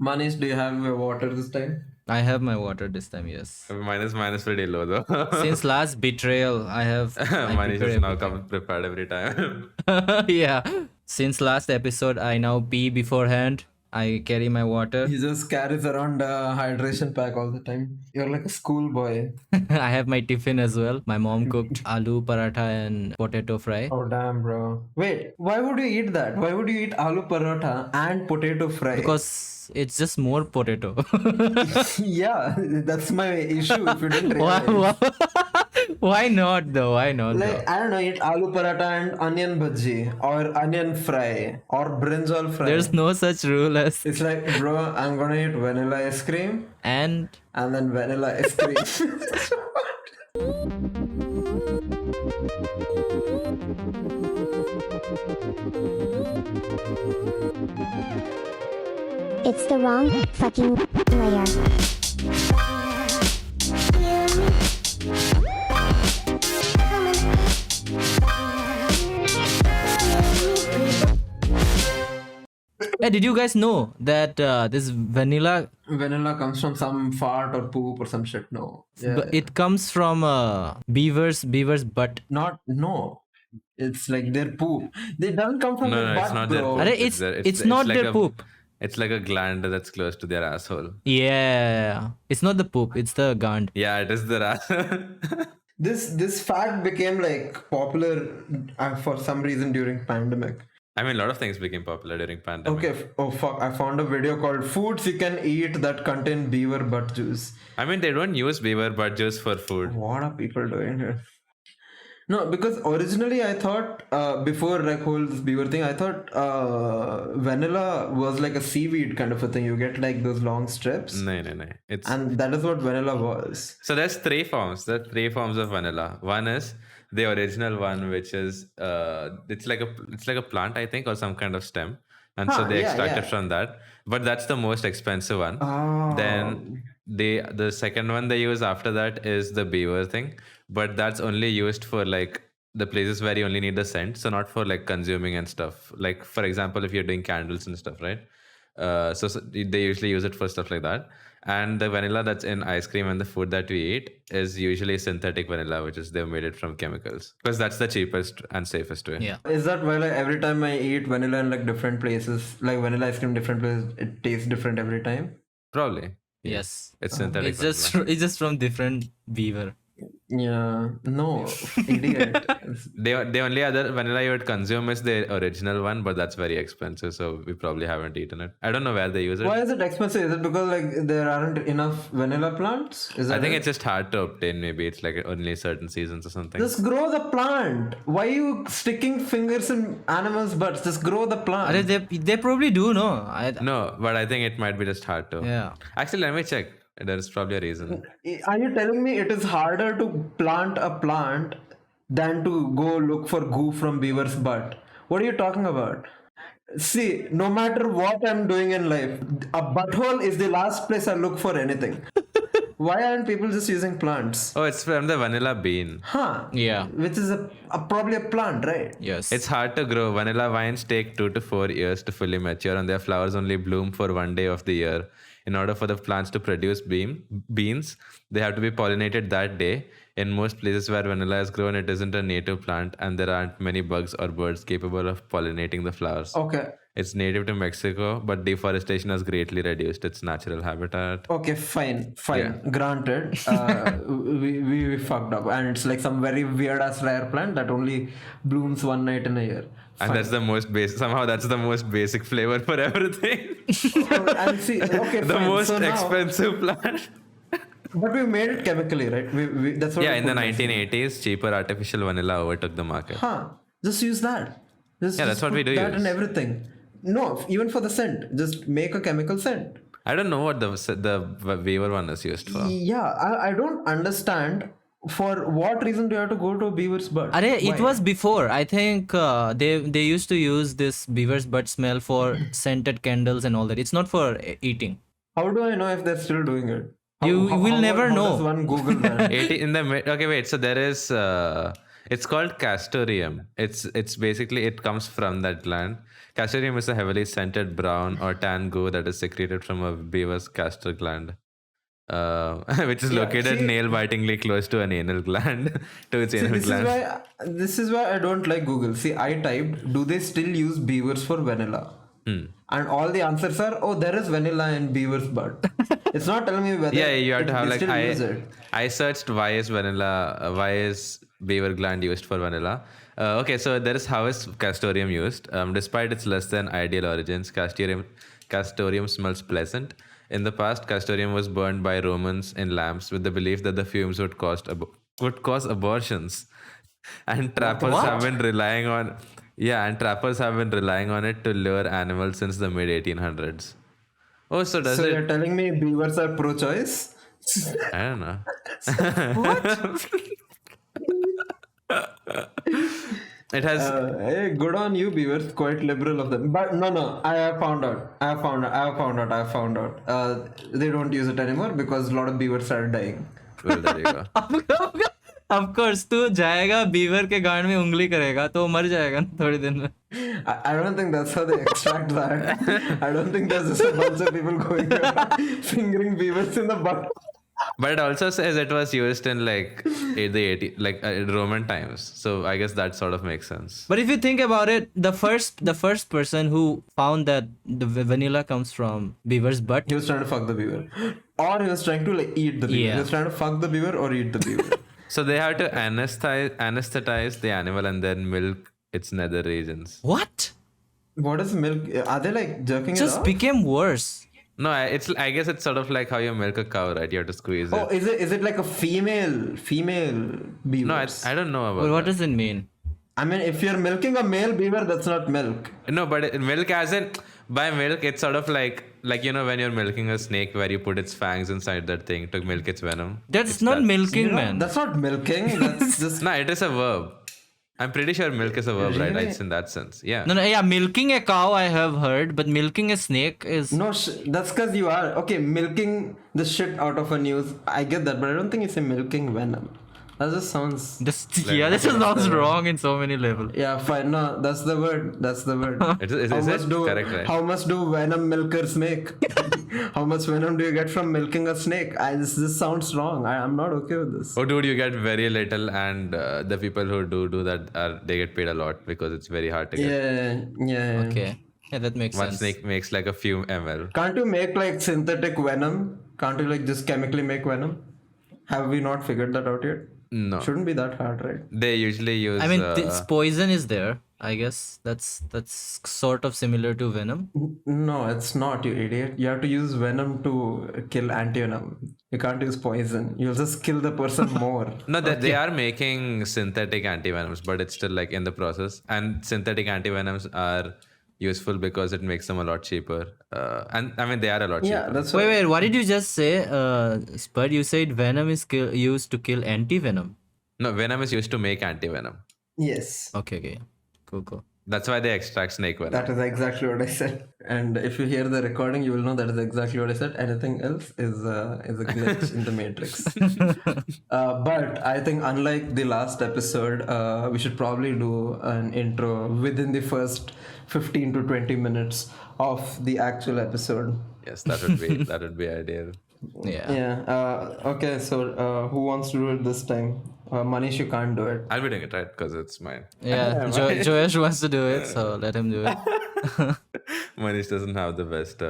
Manish, do you have your water this time? I have my water this time, yes. Minus pretty low though. Since last betrayal, I Manish prepare is now everything. come prepared every time. Yeah. Since last episode, I now pee beforehand. I carry my water. He just carries around a hydration pack all the time. You're like a schoolboy. I have my tiffin as well. My mom cooked aloo paratha and potato fry. Oh damn, bro. Wait, why would you eat that? Why would you eat aloo paratha and potato fry? Because it's just more potato. Yeah, that's my issue. If you didn't why, realize. why not though? Why not Like, though? I don't know, eat aloo paratha and onion bhaji or onion fry or brinjal fry. There's no such rule as. It's like, bro, I'm gonna eat vanilla ice cream And and then vanilla ice cream. It's the wrong fucking layer. hey, did you guys know that this vanilla, Vanilla comes from some fart or poop or some shit. No. Yeah. it comes from beaver's butt. No. It's like their poop. They don't come from No, their no, butt, it's not bro. their poop. Arre, it's not like their poop. It's like a gland that's close to their asshole. Yeah, it's not the poop, it's the gland. Yeah, it is their asshole. This fact became like popular for some reason during pandemic. I mean, a lot of things became popular during pandemic. Okay. Oh fuck! I found a video called "Foods You Can Eat That Contain Beaver Butt Juice." I mean, they don't use beaver butt juice for food. What are people doing here? No, because originally I thought before like whole this beaver thing, I thought vanilla was like a seaweed kind of a thing. You get like those long strips, No. It's and that is what vanilla was. so there's three forms. There are three forms of vanilla. One is the original one, which is it's like a plant, I think, or some kind of stem, and so Huh, they yeah, extract it yeah. from that. But that's the most expensive one. Oh. Then the second one they use after that is the beaver thing, but that's only used for like the places where you only need the scent, so not for like consuming and stuff. Like for example, if you're doing candles and stuff, right? So they usually use it for stuff like that. And the vanilla that's in ice cream and the food that we eat is usually synthetic vanilla, which is they've made it from chemicals, because that's the cheapest and safest way. Yeah. Is that why like every time I eat vanilla in like different places, like vanilla ice cream different places, it tastes different every time? Probably. Yes. It's synthetic It's just vanilla. it's just from different beaver. Yeah. No, idiot. The only other vanilla you would consume is the original one, but that's very expensive, so we probably haven't eaten it. I don't know where they use it. Why is it expensive? Is it because like there aren't enough vanilla plants? Is that I think it? it's just hard to obtain. Maybe it's like only certain seasons or something. Just grow the plant. Why are you sticking fingers in animals' butts? Just grow the plant. Arre, they probably do, no? No, but I think it might be just hard to. Yeah. Actually, let me check. There's probably a reason. Are you telling me it is harder to plant a plant than to go look for goo from beaver's butt? What are you talking about? See, no matter what I'm doing in life, a butthole is the last place I look for anything. Why aren't people just using plants? Oh, it's from the vanilla bean. Huh. Yeah. Which is probably a plant, right? Yes. It's hard to grow. Vanilla vines take 2 to 4 years to fully mature, and their flowers only bloom for one day of the year. In order for the plants to produce beans, they have to be pollinated that day. In most places where vanilla is grown, it isn't a native plant, and there aren't many bugs or birds capable of pollinating the flowers. Okay. It's native to Mexico, but deforestation has greatly reduced its natural habitat. Okay, fine. Yeah. Granted, we fucked up, and it's like some very weird ass rare plant that only blooms one night in a year. And that's the most basic. Somehow, that's the most basic flavor for everything. And see, okay, The fine. most So now- expensive plant. But we made it chemically, right? That's what. Yeah, we in the put next to it. 1980s, cheaper artificial vanilla overtook the market. Huh? Just use that. Just, Yeah, that's just what we put do That use. and everything. No, even for the scent, just make a chemical scent. I don't know what the Beaver one is used for. Yeah, I don't understand. For what reason do you have to go to a beaver's butt? Arre, it Why? was before. I think they used to use this beaver's butt smell for scented candles and all that. It's not for eating. How do I know if they're still doing it? You will never how know. Does one Google that? 80 in the okay, wait. So there is It's called castoreum. It's basically, it comes from that gland. Castoreum is a heavily scented brown or tan goo that is secreted from a beaver's castor gland, which is located see- nail-bitingly close to an anal gland, to its See, anal gland. this is why I don't like Google. See, I typed, do they still use beavers for vanilla? And all the answers are, oh, there is vanilla in beaver's butt. It's not telling me whether Yeah, you have to have they like still use it. I searched why is beaver gland used for vanilla. Okay, so there is how is castoreum used. Despite its less than ideal origins, castoreum smells pleasant. In the past, castoreum was burned by Romans in lamps with the belief that the fumes would cause abortions, and trappers have been relying on it to lure animals since the mid 1800s. Oh, so does So it? you're telling me beavers are pro-choice? I don't know. It has. Hey, good on you, beavers. Quite liberal of them. But no, I have found out. They don't use it anymore because a lot of beavers started dying. Well, there you go. Of course, तू जाएगा beaver के गांड में उंगली करेगा तो वो मर जाएगा ना थोड़ी दिन में. I don't think that's how they extract that. I don't think there's just a bunch of people going around fingering beavers in the butt. But it also says it was used in like Roman times. So I guess that sort of makes sense. But if you think about it, the first person who found that the vanilla comes from beaver's butt. He was trying to fuck the beaver, or he was trying to like eat the beaver. Yeah. He was trying to fuck the beaver or eat the beaver. So they have to anesthetize the animal and then milk its nether regions. What? What is milk? Are they like jerking Just it off? became worse. No, I guess it's sort of like how you milk a cow, right? You have to squeeze Oh, it. is it like a female beaver? No, I don't know about Well, what that. does it mean? I mean, if you're milking a male beaver, that's not milk. No, but milk as in, by milk, it's sort of like you know when you're milking a snake where you put its fangs inside that thing to milk its venom. That's It's not that. milking, You know, man. that's not milking. That's just No, it is a verb. I'm pretty sure milk is a verb, right? Really? It's in that sense. Yeah. No, yeah, milking a cow I have heard, but milking a snake is no. That's because you are okay. Milking the shit out of a news. I get that, but I don't think you say milking venom. That just sounds. this. Yeah, this sounds wrong in so many levels. Yeah, fine. No, that's the word. That's the word. Is it? Correct, right? How much do venom milkers make? How much venom do you get from milking a snake? This sounds wrong. I'm not okay with this. Oh, dude, you get very little, and the people who do that they get paid a lot because it's very hard to get. Yeah. Okay. Yeah, that makes One sense. snake makes like a few ml. Can't you make like synthetic venom? Can't you like just chemically make venom? Have we not figured that out yet? No, Shouldn't be that hard, right? they usually use. I mean, this poison is there. I guess that's sort of similar to venom. No, it's not, you idiot. You have to use venom to kill antivenom. You can't use poison. You'll just kill the person more. No, they are making synthetic antivenoms, but it's still like in the process. And synthetic antivenoms are useful because it makes them a lot cheaper. And I mean, they are a lot Yeah, cheaper. that's Wait, what did you just say? Spud, you said venom is used to kill anti-venom. No, venom is used to make antivenom. Yes. Okay. Cool. That's why they extract snake venom. That is exactly what I said. And if you hear the recording, you will know that is exactly what I said. Anything else is a glitch in the matrix. But I think unlike the last episode, we should probably do an intro within the first 15 to 20 minutes of the actual episode. Yes, that would be ideal. Yeah. Yeah. Okay. So who wants to do it this time? Manish, you can't do it. I'll be doing it, right? Because it's mine. Yeah. Joash wants to do it, so let him do it. Manish doesn't have the best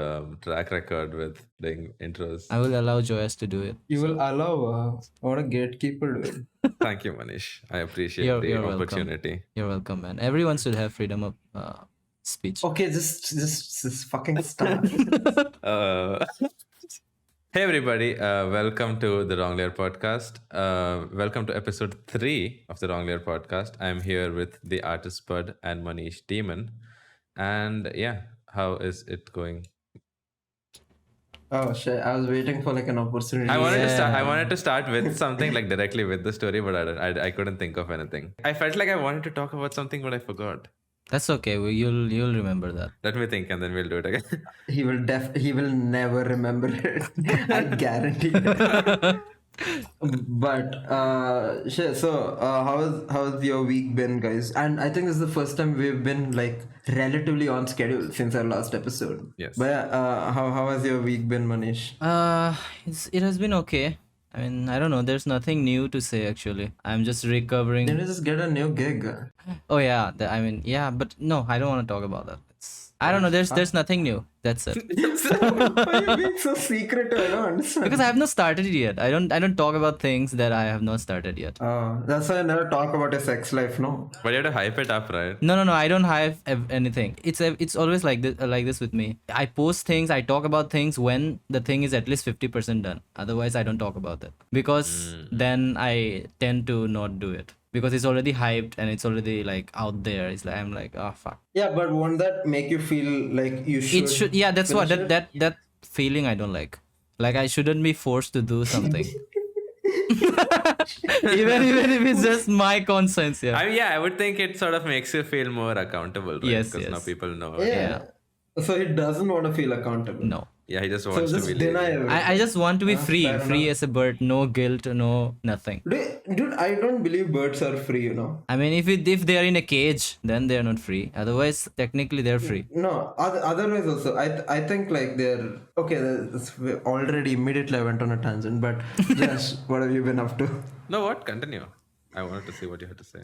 track record with doing intros. I will allow Joash to do it. You will allow what a gatekeeper doing. Thank you, Manish. I appreciate You're the welcome. opportunity. You're welcome, man. Everyone should have freedom of speech. Okay, just fucking start. Hey everybody, welcome to the Wrong Layer podcast. Welcome to episode 3 of the Wrong Layer podcast. I'm here with the Artist Spud and Manish D3mon. And yeah, how is it going? Oh shit! I was waiting for like an opportunity. I wanted to start with something like directly with the story, but I couldn't think of anything. I felt like I wanted to talk about something, but I forgot. That's okay. You'll remember that. Let me think, and then we'll do it again. He will never remember it. I guarantee it. But sure. So how's your week been, guys? And I think this is the first time we've been like relatively on schedule since our last episode. Yes. But yeah, how has your week been, Manish? It has been okay. I mean, I don't know. There's nothing new to say actually. I'm just recovering. Didn't you just get a new gig? Oh yeah, I mean, yeah, but no, I don't want to talk about that. I don't know. There's nothing new. That's it. Why are you being so secretive? I don't understand. Because I have not started it yet. I don't talk about things that I have not started yet. That's why I never talk about your sex life, no? But you have to hype it up, right? No. I don't have anything. It's always like this with me. I post things. I talk about things when the thing is at least 50% done. Otherwise, I don't talk about it because then I tend to not do it because it's already hyped and it's already like out there. It's like I'm like, oh fuck. Yeah, but won't that make you feel like you should? It should. Yeah, that's what finish it? that feeling I don't like. Like I shouldn't be forced to do something. even if it's just my conscience. Yeah. I would think it sort of makes you feel more accountable, right? Yes, Because now yes. people know. Yeah. So he doesn't want to feel accountable. No. Yeah, he just So wants to just be deny lazy. everything. I just want to be free fair as a bird, no guilt, no nothing. Dude, I don't believe birds are free, you know. I mean, if they are in a cage, then they are not free. Otherwise, technically, they're free. No, otherwise also, I think like they're okay. Already immediately I went on a tangent, but Josh, what have you been up to? No, what? Continue. I wanted to see what you had to say.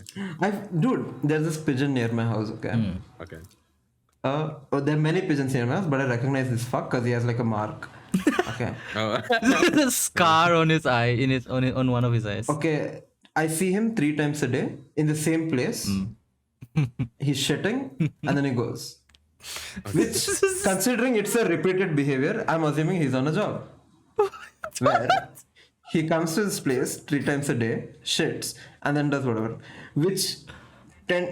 Dude, there's this pigeon near my house. Okay. Okay. There are many pigeons near my house, but I recognize this fuck because he has like a mark. Okay. Oh, The scar on his eye, on one of his eyes. Okay. I see him 3 times a day in the same place. He's shitting and then he goes. Which, considering it's a repeated behavior, I'm assuming he's on a job. Where he comes to this place 3 times a day, shits, and then does whatever. Which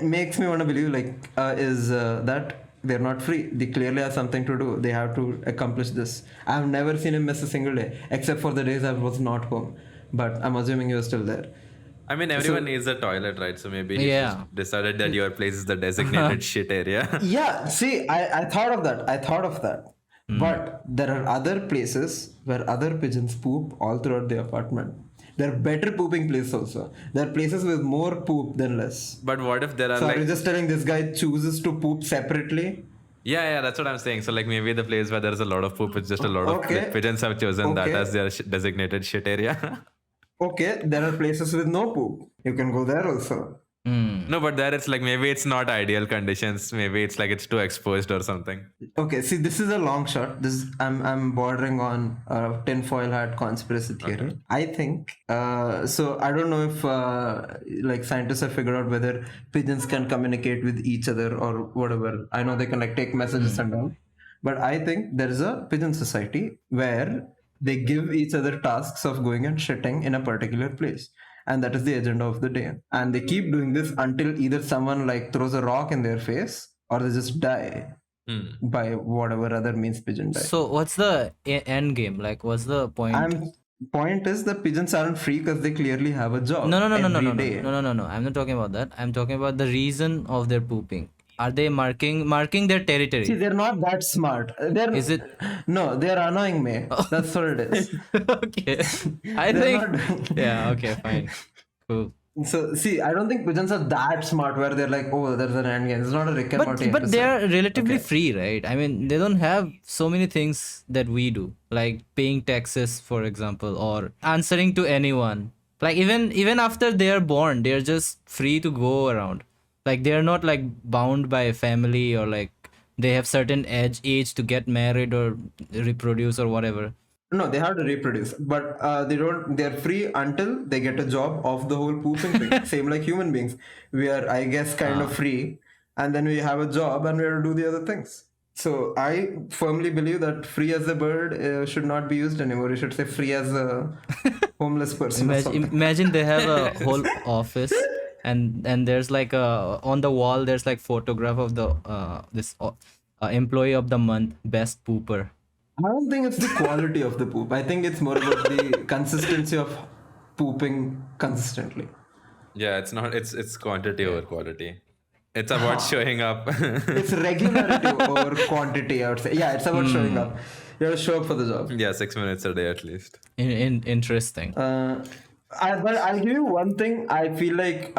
makes me want to believe that they're not free. They clearly have something to do. They have to accomplish this. I've never seen him miss a single day, except for the days I was not home. But I'm assuming he was still there. I mean, everyone needs a toilet, right? So maybe he Yeah. just decided that your place is the designated shit area. Yeah, see, I thought of that. But there are other places where other pigeons poop all throughout the apartment. There are better pooping places also. There are places with more poop than less. But what if there are So are you like... just telling this guy chooses to poop separately? Yeah, that's what I'm saying. So like maybe the place where there's a lot of poop, it's just a lot of Okay. pigeons have chosen that Okay. as their designated shit area. Okay, there are places with no poop. You can go there also. No, but there it's like maybe it's not ideal conditions. Maybe it's like it's too exposed or something. Okay, see, this is a long shot. I'm bordering on tinfoil hat conspiracy theory. I think so. I don't know if like scientists have figured out whether pigeons can communicate with each other or whatever. I know they can like take messages and all, but I think there is a pigeon society where they give each other tasks of going and shitting in a particular place. And that is the agenda of the day. And they keep doing this until either someone like throws a rock in their face or they just die by whatever other means pigeon die. So what's the end game? Like, what's the point? Point is the pigeons aren't free because they clearly have a job. No. every day. I'm not talking about that. I'm talking about the reason of their pooping. Are they marking their territory? See, they're not that smart. Is it? No, they're annoying me. That's what it is. Okay. I think. Yeah. Okay. Fine. Cool. So see, I don't think pigeons are that smart where they're like, oh, there's an end game. It's not a Rick and Morty But episode. they are relatively free, right? I mean, they don't have so many things that we do, like paying taxes, for example, or answering to anyone. Like even after they are born, they're just free to go around. Like they're not like bound by a family or like they have certain age to get married or reproduce or whatever. No, they have to reproduce, but they don't. They're free until they get a job of the whole pooping thing. Same like human beings, we are, I guess, kind of free, and then we have a job and we have to do the other things. So I firmly believe that free as a bird should not be used anymore. You should say free as a homeless person. or something. Imagine they have a whole office and there's like on the wall there's like photograph of the this employee of the month, best pooper. I don't think it's the quality of the poop. I think it's more about the consistency of pooping consistently. Yeah, it's not. It's quantity over quality. It's about showing up. It's regularity over quantity, I would say. Yeah, it's about showing up. You have to show up for the job. Yeah, 6 minutes a day at least. Interesting. But I'll give you one thing. I feel like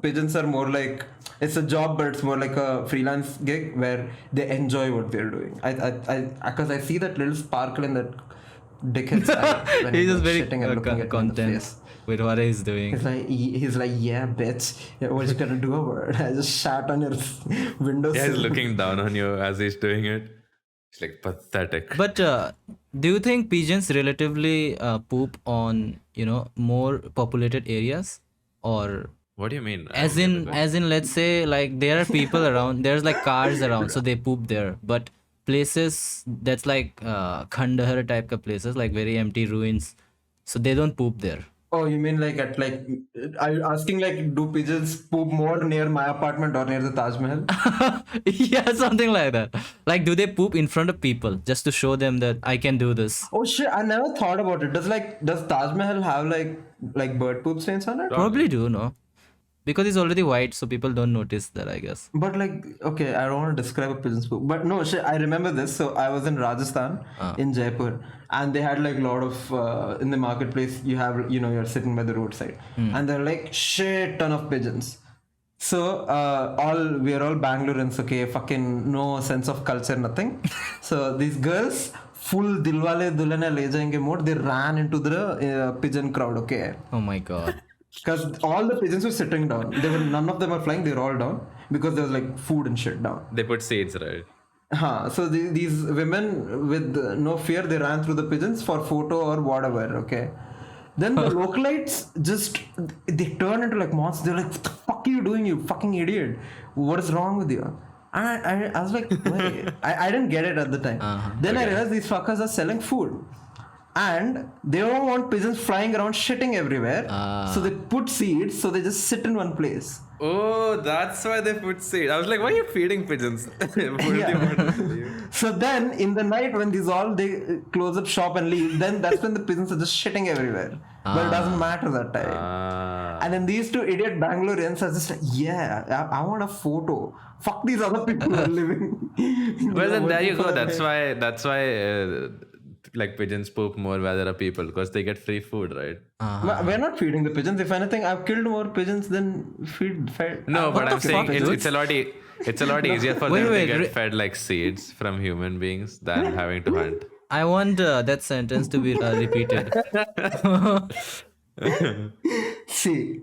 pigeons are more like it's a job, but it's more like a freelance gig where they enjoy what they're doing. Because I see that little sparkle in that dickhead's eye when He's he's just very shitting and looking at me in the content face. with what he's doing. He's like, yeah, bitch. Yeah, what you gonna do about it? I just shat on your window. Yeah, he's looking down on you as he's doing it. It's like pathetic. But do you think pigeons relatively poop on more populated areas, or What do you mean? as in let's say like there are people around, there's like cars around, so they poop there. But places that's like Khandahar type of places, like very empty ruins, so they don't poop there. Oh, you mean like are you asking like do pigeons poop more near my apartment or near the Taj Mahal? Yeah, something like that. Like, do they poop in front of people just to show them that I can do this? Oh shit, I never thought about it. Does Taj Mahal have like bird poop stains on it? Probably do, no? Because it's already white, so people don't notice that, I guess. But okay, I don't want to describe a pigeon's poop. But no, shit, I remember this. So I was in Rajasthan, in Jaipur, and they had like a lot of in the marketplace. You have you're sitting by the roadside, and there are like shit ton of pigeons. So we're all Bangaloreans, okay? Fucking no sense of culture, nothing. So these girls, full Dilwale Dulhania Le Jayenge mode, they ran into the pigeon crowd, okay? Oh my god. Because all the pigeons were sitting down. None of them are flying. They were all down because there was like food and shit down. They put seeds, right? So these women with no fear, they ran through the pigeons for photo or whatever. Okay. Then the localites they turn into like monsters. They're like, "What the fuck are you doing, you fucking idiot? What is wrong with you?" And I was like, wait. I didn't get it at the time. Then I realized these fuckers are selling food. And they don't want pigeons flying around shitting everywhere. So they put seeds, so they just sit in one place. Oh, that's why they put seeds. I was like, why are you feeding pigeons? So then in the night when they close up shop and leave, then that's when the pigeons are just shitting everywhere. But it doesn't matter that time. And then these two idiot Bangaloreans are just like, yeah, I want a photo. Fuck these other people who are living. Well, then there you go. That's why like pigeons poop more where there are people, because they get free food, right? We're not feeding the pigeons. If anything, I've killed more pigeons than fed. No, but I'm saying fuck, it's a lot easier for them to get fed like seeds from human beings than having to hunt. I want that sentence to be repeated. See,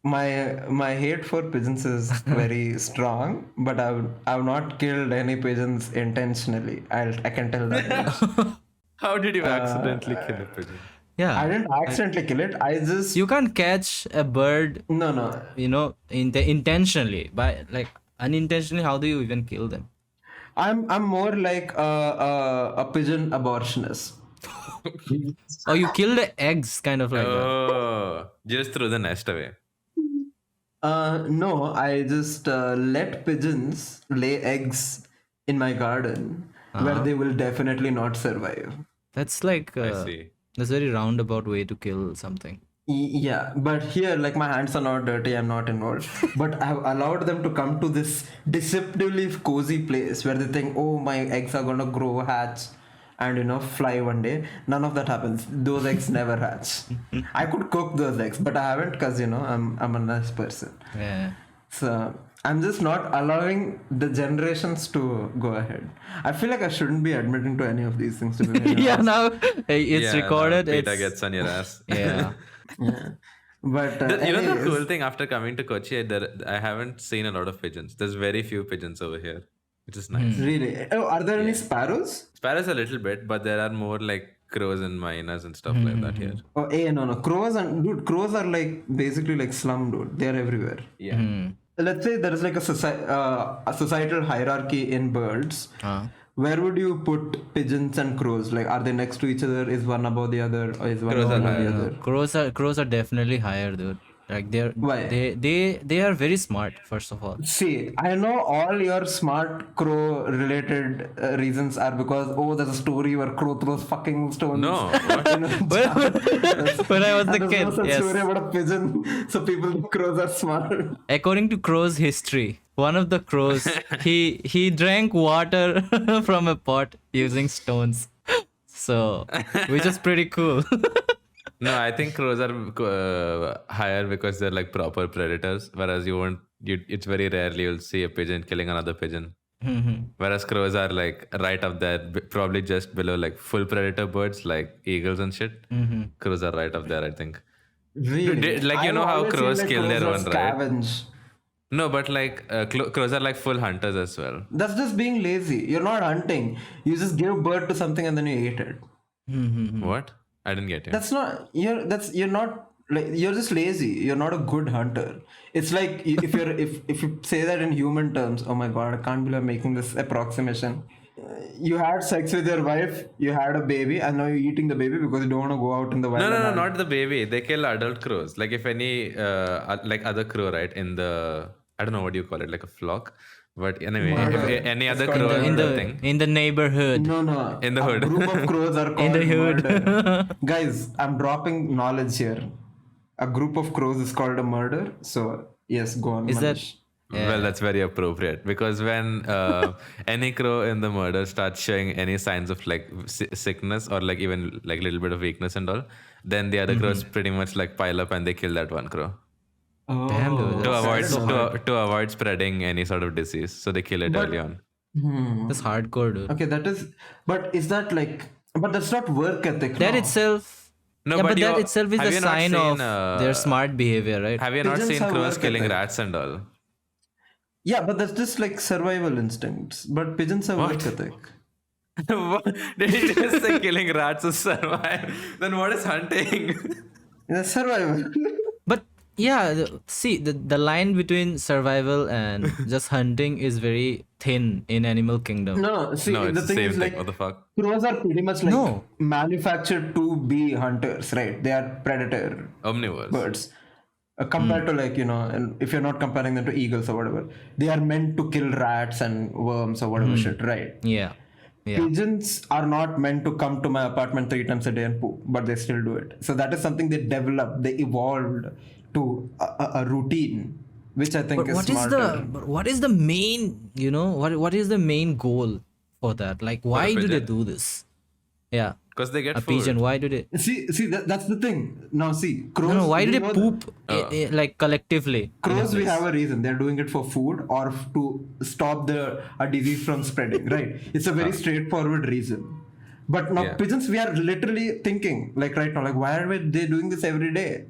my hate for pigeons is very strong, but I've not killed any pigeons intentionally. I can tell that. How did you accidentally kill a pigeon? Yeah. I didn't accidentally kill it. I just You can't catch a bird, no. intentionally. By like unintentionally, how do you even kill them? I'm more like a pigeon abortionist. Oh, you kill the eggs, kind of like that. Oh, just threw the nest away. No, I just let pigeons lay eggs in my garden where they will definitely not survive. That's like I see. that's a very roundabout way to kill something. Yeah, but here, like, my hands are not dirty, I'm not involved. But I have allowed them to come to this deceptively cozy place where they think, oh, my eggs are gonna grow, hatch, and fly one day. None of that happens. Those eggs never hatch. I could cook those eggs, but I haven't because I'm a nice person. Yeah. So I'm just not allowing the generations to go ahead. I feel like I shouldn't be admitting to any of these things, to be very Yeah, honest. now it's recorded. Now Peter It's gets on your ass. yeah. Yeah. But The anyways, cool thing after coming to Kochi, I haven't seen a lot of pigeons. There's very few pigeons over here, which is nice. really, are there any sparrows? Sparrows a little bit, but there are more like crows and mynas and stuff like that here. Oh, no. Crows are like basically like slum, dude. They're everywhere. Yeah. Let's say there is like a societal hierarchy in birds. Where would you put pigeons and crows? Like, are they next to each other? Is one above the other, or is one Crows are above higher. the other? Crows are definitely higher, dude. Like Why? they are very smart, first of all. See, I know all your smart crow related reasons are because there's a story where crow throws fucking stones. No, what? in a When, jar. when I was And the there's kid, no such yes. story about a pigeon, so people think crows are smart. According to crow's history, one of the crows he drank water from a pot using stones. So, which is pretty cool. No, I think crows are higher because they're like proper predators, whereas it's very rarely you'll see a pigeon killing another pigeon. Whereas crows are like right up there, probably just below like full predator birds like eagles and shit. Crows are right up there, I think. Really? Like, you know I've how always seen, crows like, kill their crows own, are right? scavenge. No, but like crows are like full hunters as well. That's just being lazy. You're not hunting. You just give birth to something and then you eat it. What? I didn't get it. That's not you're not like you're just lazy. You're not a good hunter. It's like if you say that in human terms. Oh my god, I can't believe I'm making this approximation. You had sex with your wife, you had a baby, and now you're eating the baby because you don't want to go out in the wild. No, not the baby. They kill adult crows. Like if any, like other crow, right? In the, I don't know what you call it, like a flock. But anyway, if any other crow in or thing. the neighborhood. No. In the hood. A group of crows are called In the hood. murder. Guys, I'm dropping knowledge here. A group of crows is called a murder. So yes, go on. Is that Manish. Well, that's very appropriate because when any crow in the murder starts showing any signs of like sickness or like even like a little bit of weakness and all, then the other crows pretty much like pile up and they kill that one crow Damn, dude, to that's avoid spreading any sort of disease. So they kill it early on. that's hardcore, dude. Okay, that is. But is that like? But that's not work ethic. That no. itself. No, yeah, but but that you- itself is have a you not sign seen, of their smart behavior, right? Have you not Pigeons seen have crows work killing ethic. rats and all? Yeah, but that's just like survival instincts. But pigeons have work ethic. Did you just say killing rats to survive? Then what is hunting? Yeah, survival. But yeah, see, the line between survival and just hunting is very thin in animal kingdom. No, see, No, it's the the thing same is thing. like What the fuck? crows are pretty much like No. manufactured to be hunters, right? They are predator Omnivores. birds. Compared to like, and if you're not comparing them to eagles or whatever, they are meant to kill rats and worms or whatever shit, right? Yeah. Pigeons are not meant to come to my apartment 3 times a day and poop, but they still do it. So that is something they developed, they evolved to a routine, which I think But is smarter. what is the main, what is the main goal for that? Like, why do they pigeon? do this? Yeah. Because they get A food. pigeon, why do they? See, that's the thing. Now see, crows. No, why do we they know poop like collectively? Crows, we have a reason. They're doing it for food or to stop a disease from spreading, right? It's a very straightforward reason. But now Yeah. pigeons, we are literally thinking, like right now, like why are they doing this every day?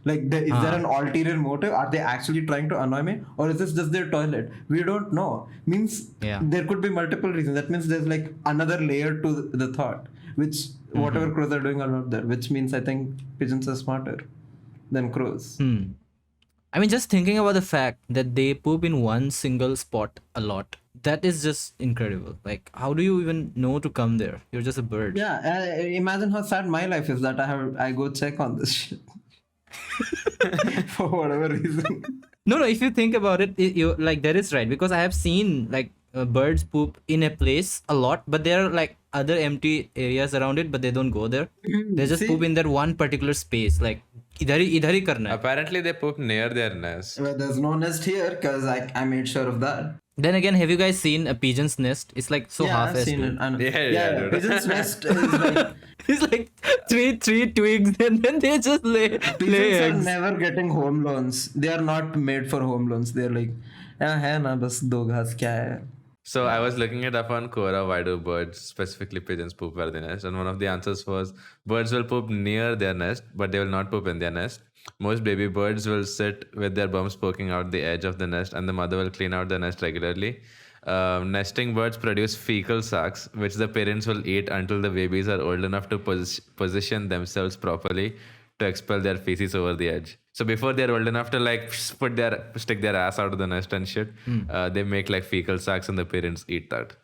Like, is there an ulterior motive? Are they actually trying to annoy me, or is this just their toilet? We don't know. Means Yeah. there could be multiple reasons. That means there's like another layer to the thought, which whatever crows are doing are not there. Which means I think pigeons are smarter than crows. I mean, just thinking about the fact that they poop in one single spot a lot, that is just incredible. Like, how do you even know to come there? You're just a bird. Yeah, imagine how sad my life is that I go check on this shit for whatever reason. No, if you think about it, you like that is right, because I have seen like birds poop in a place a lot, but there are like other empty areas around it, but they don't go there. They just poop in that one particular space. Like idhar hi karna hai. Apparently, they poop near their nest. Well, there's no nest here because I made sure of that. Then again, have you guys seen a pigeon's nest? It's like so Yeah, I've half-assed. seen dude. it. I know. Yeah, dude. Pigeon's nest is like It's like three twigs, and then they just lay pigeons are eggs. never getting home loans. They are not made for home loans. They're like, hai na bas do ghas kya hai. So I was looking it up on Quora, why do birds, specifically pigeons, poop where they nest? And one of the answers was birds will poop near their nest, but they will not poop in their nest. Most baby birds will sit with their bums poking out the edge of the nest, and the mother will clean out the nest regularly. Nesting birds produce fecal sacs, which the parents will eat until the babies are old enough to position themselves properly to expel their feces over the edge. So before they're old enough to like stick their ass out of the nest and shit, they make like fecal sacs and the parents eat that.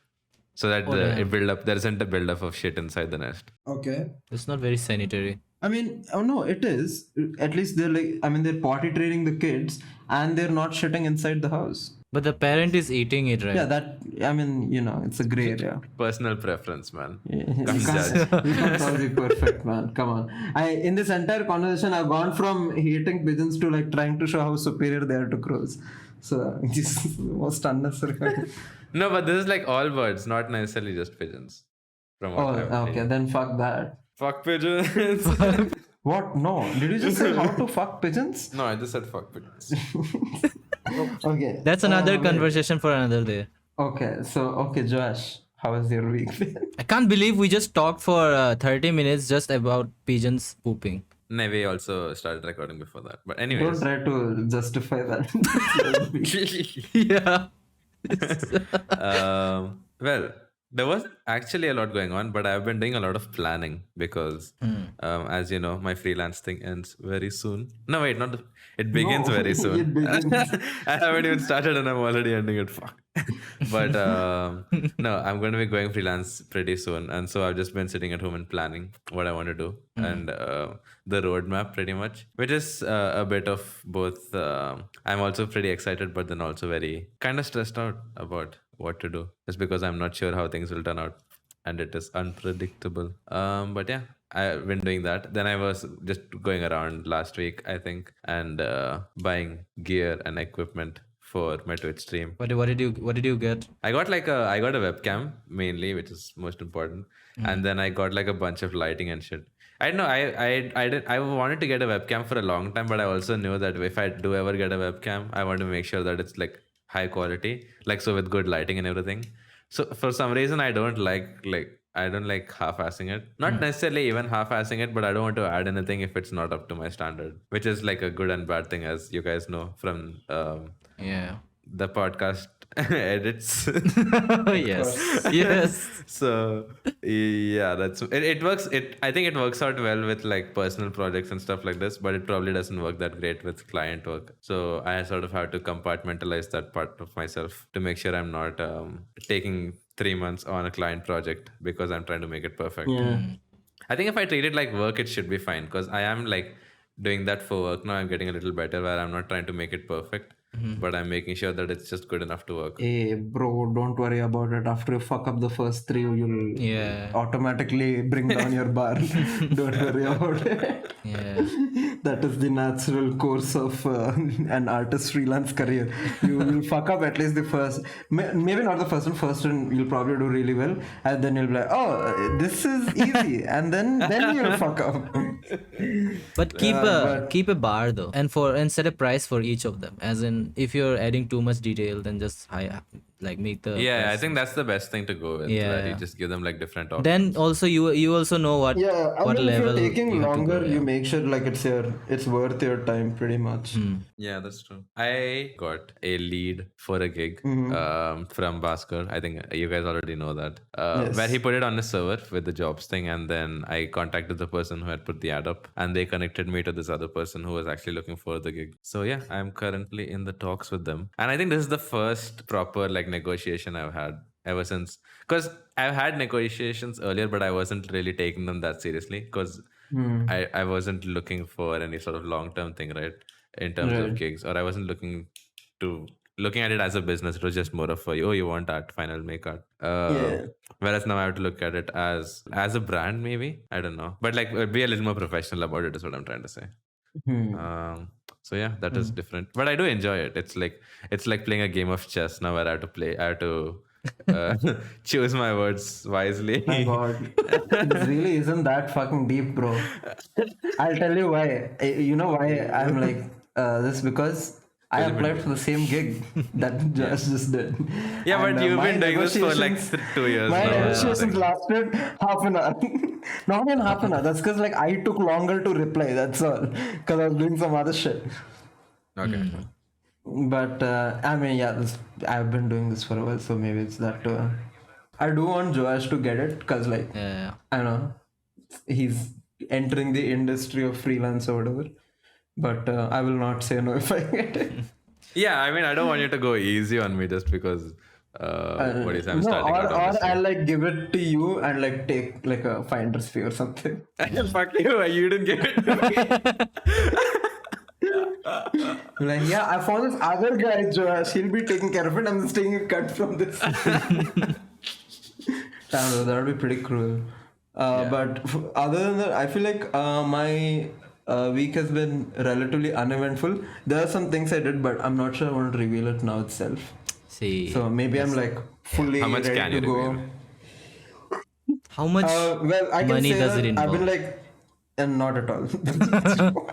so that damn. it build up. There isn't a build up of shit inside the nest. Okay. It's not very sanitary. I mean, oh no, it is. At least they're like, I mean, they're potty training the kids and they're not shitting inside the house. But the parent is eating it, right? Yeah, that, I mean, it's a gray area. Personal preference, man. You Can't judge. can't all be perfect, man. Come on. In this entire conversation, I've gone from hating pigeons to like trying to show how superior they are to crows. So, this is the most unnecessary. No, but this is like all birds, not necessarily just pigeons. From what I've Okay, seen. then fuck that. Fuck pigeons. What? No. Did you just say how to fuck pigeons? No, I just said fuck pigeons. Okay. That's another wait. conversation for another day. Okay, Joash, how was your week been? I can't believe we just talked for 30 minutes just about pigeons pooping. No, we also started recording before that. But Don't anyways. try to justify that. Yeah. Well, there was actually a lot going on, but I've been doing a lot of planning because, as you know, my freelance thing ends very soon. No, wait, not. It begins No, very soon. it begins. I haven't even started and I'm already ending it. Fuck. But no, I'm going to be going freelance pretty soon. And so I've just been sitting at home and planning what I want to do and the roadmap pretty much, which is a bit of both. I'm also pretty excited, but then also very kind of stressed out about what to do just because I'm not sure how things will turn out and it is unpredictable. But yeah, I've been doing that. Then I was just going around last week, I think, and buying gear and equipment for my Twitch stream. What did you get? I got a webcam mainly, which is most important, and then I got like a bunch of lighting and shit. I don't know. I wanted to get a webcam for a long time, but I also knew that if I do ever get a webcam, I want to make sure that it's like high quality, like so with good lighting and everything. So for some reason, I don't like half-assing it. Not necessarily even half-assing it, but I don't want to add anything if it's not up to my standard, which is like a good and bad thing, as you guys know from Yeah. the podcast edits. yes. So yeah, that's it works. I think it works out well with like personal projects and stuff like this, but it probably doesn't work that great with client work. So I sort of have to compartmentalize that part of myself to make sure I'm not taking 3 months on a client project because I'm trying to make it perfect. Yeah. I think if I treat it like work, it should be fine because I am like doing that for work now. I'm getting a little better where I'm not trying to make it perfect, but I'm making sure that it's just good enough to work. Hey, bro, don't worry about it. After you fuck up the first 3, you'll automatically bring down your bar. Don't worry about it. Yeah. That is the natural course of an artist freelance career. You will fuck up at least the first, maybe not the first one. First one you'll probably do really well, and then you'll be like, oh, this is easy, and then you'll fuck up. But keep a bar though, and set a price for each of them. As in, if you're adding too much detail, then just make the Yeah, price. I think that's the best thing to go with. Yeah. Where you just give them like different options. Then also you also know what what if level you're taking you have to longer, go, you make sure like it's worth your time pretty much. Yeah, that's true. I got a lead for a gig from Bhaskar. I think you guys already know that. Where he put it on a server with the jobs thing, and then I contacted the person who had put the ad up, and they connected me to this other person who was actually looking for the gig. So yeah, I'm currently in the talks with them, and I think this is the first proper like negotiation I've had ever since. Because I've had negotiations earlier, but I wasn't really taking them that seriously because I wasn't looking for any sort of long-term thing, right? In terms of gigs, or I wasn't looking at it as a business. It was just more of you want art, fine, I'll make art. Whereas now I have to look at it as a brand, maybe. I don't know, but like be a little more professional about it is what I'm trying to say. So yeah, that is different, but I do enjoy it. It's like playing a game of chess now where I have to choose my words wisely. My God, it really isn't that fucking deep, bro. I'll tell you why. You know why I'm like this? Because I applied for the same gig that Josh just did. Yeah, but you've been doing this for like 2 years my now. negotiations lasted half an hour. Not even half an hour. That's because like I took longer to reply. That's all. Because I was doing some other shit. Okay. But I mean, yeah, I've been doing this for a while, so maybe it's that too. I do want Joash to get it because, like, I don't know, he's entering the industry of freelance or whatever. But I will not say no if I get it. Yeah, I mean, I don't want you to go easy on me just because What do you say? I'm No, starting out on or this I'll thing. like give it to you and like take like a finder's fee or something. Fuck you! You didn't give it to me. Like, yeah, I found this other guy, Joash. He'll be taking care of it. I'm just taking a cut from this. Damn, that would be pretty cruel. But other than that, I feel like my week has been relatively uneventful. There are some things I did, but I'm not sure I want to reveal it now itself. See, So maybe I'm like fully How much ready can to you go. reveal? how much Well, I can money say does that it involve? I've been like, and not at all. Zero.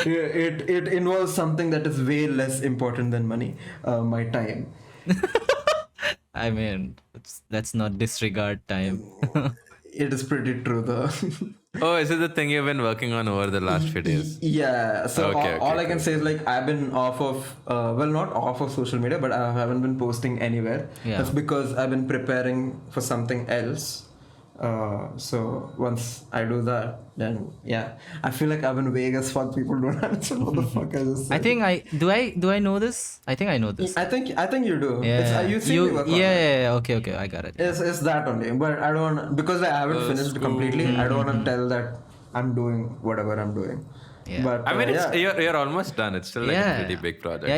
It involves something that is way less important than money. My time. I mean, let's not disregard time. It is pretty true though. Oh, is it the thing you've been working on over the last few days? Yeah. So Okay, all I okay, can say is like I've been off of well, not off of social media, but I haven't been posting anywhere. Yeah. That's because I've been preparing for something else. So once I do that, then yeah, I feel like I've been vague as fuck. People don't understand what the fuck I just said. I think do I know this? I think I know this. I think you do. Yeah, You see me work on it. yeah. Okay, I got it. It's that only. But I don't want, because I haven't finished completely. I don't want to tell that I'm doing whatever I'm doing. Yeah. But I mean, yeah. you're almost done. It's still like a pretty big project. Yeah,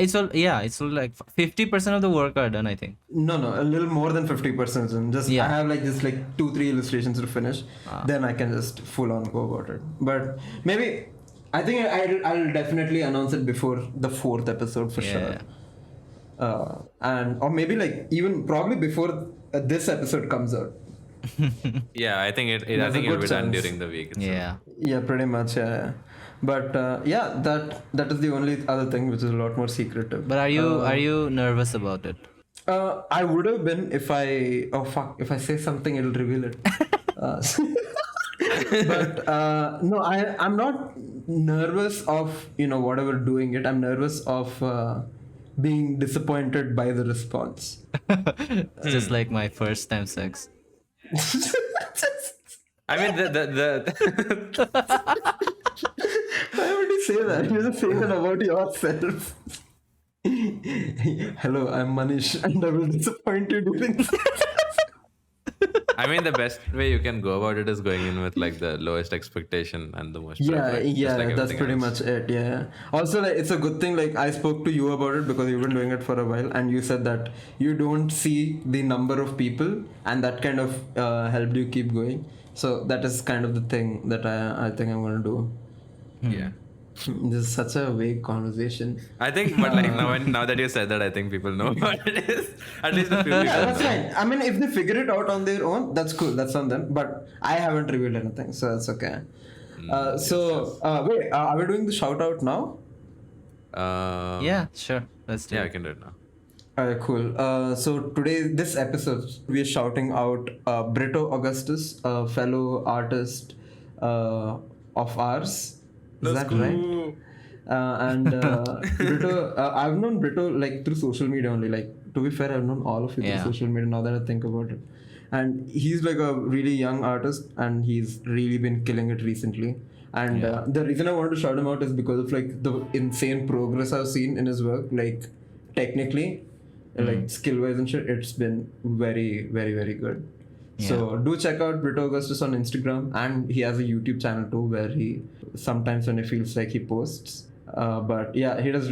it's all like 50% of the work are done, I think. No, a little more than 50%. And just Yeah. I have like just like 2-3 illustrations to finish. Then I can just full on go about it. But maybe I think I'll definitely announce it before the 4th episode for sure. And or maybe like even probably before this episode comes out. Yeah, I think There's I a think it'll good be done chance. during the week. Itself. Yeah. Yeah, pretty much. Yeah. But yeah, that is the only other thing which is a lot more secretive. But are you nervous about it? I would have been if if I say something it'll reveal it. But no, I'm not nervous of whatever doing it. I'm nervous of being disappointed by the response. It's just like my first time sex. I mean, the Why would you say that? You just say that about yourself. Hello, I'm Manish, and I will disappoint you during. I mean, the best way you can go about it is going in with like the lowest expectation and the most. Yeah, prep, right? Just like that's everything pretty else. much it. Yeah. Also, like, it's a good thing. Like, I spoke to you about it because you've been doing it for a while, and you said that you don't see the number of people, and that kind of helped you keep going. So that is kind of the thing that I think I'm gonna do. Yeah. This is such a vague conversation. I think, but like now that you said that, I think people know what it is. At least a few people Yeah, that's know. fine. I mean, if they figure it out on their own, that's cool. That's on them. But I haven't revealed anything, so that's okay. Wait, are we doing the shout out now? Yeah, sure. Let's do Yeah, I it. can do it now. Alright, cool. So today, this episode, we are shouting out Britto Augustus, a fellow artist of ours. Is that right? And Britto, I've known Britto like through social media only. Like, to be fair, I've known all of you Yeah. through social media now that I think about it. And he's like a really young artist, and he's really been killing it recently. And the reason I wanted to shout him out is because of like the insane progress I've seen in his work. Like, technically, like skill wise and shit, it's been very, very, very good. So do check out Britto Augustus on Instagram, and he has a YouTube channel too where he sometimes when he feels like he posts. But yeah, he does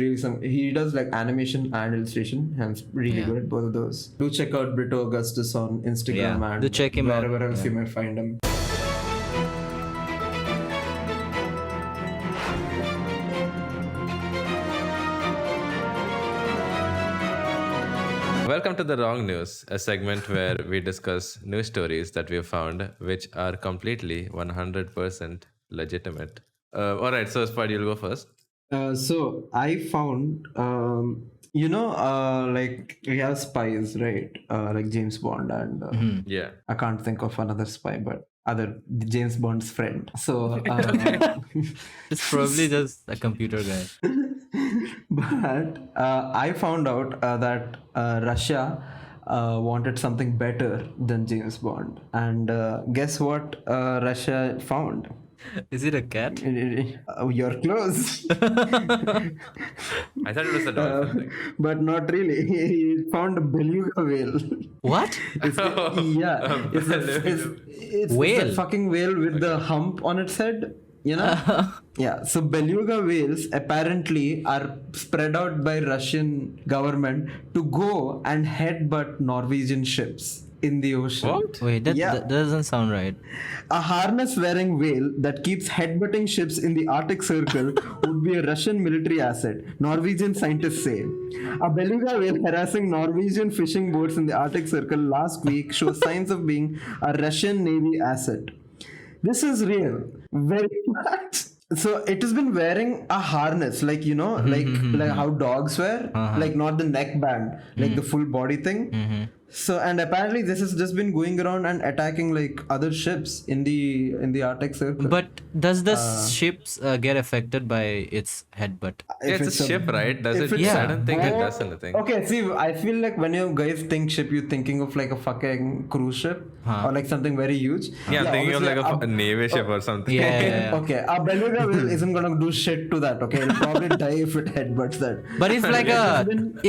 like animation and illustration, and he's really good at both of those. Do check out Britto Augustus on Instagram Yeah, and do check him out. wherever else you may find him. Welcome to The Wrong News, a segment where we discuss news stories that we have found which are completely 100% legitimate. Alright, so Spud, you'll go first. So I found, like we have spies, right? Like James Bond and Yeah. I can't think of another spy, but other James Bond's friend. So, It's probably just a computer guy. but I found out that Russia wanted something better than James Bond, and guess what? Russia found. Is it a cat? You're close. I thought it was a dolphin thing. But not really. He found a beluga whale. What? It's Whale? a fucking whale with the hump on its head. You know? Yeah. So beluga whales apparently are spread out by Russian government to go and headbutt Norwegian ships in the ocean. What? Wait, that, Yeah. that doesn't sound right. A harness-wearing whale that keeps headbutting ships in the Arctic Circle would be a Russian military asset, Norwegian scientists say. A beluga whale harassing Norwegian fishing boats in the Arctic Circle last week shows signs of being a Russian Navy asset. This is real. Very much. So it has been wearing a harness, like like how dogs wear, like not the neckband, like the full body thing. So and apparently this has just been going around and attacking like other ships in the Arctic Circle. But does the ships get affected by its headbutt? Yeah, it's a ship, right? Does if it? it's Yeah. I don't think it boat- does anything. Okay, see, I feel like when you guys think ship, you're thinking of like a fucking cruise ship or like something very huge. Yeah, I'm thinking of like obviously a navy ship or something. Yeah. Okay, a beluga whale isn't gonna do shit to that. Okay, it'll probably die if it headbutts that. But if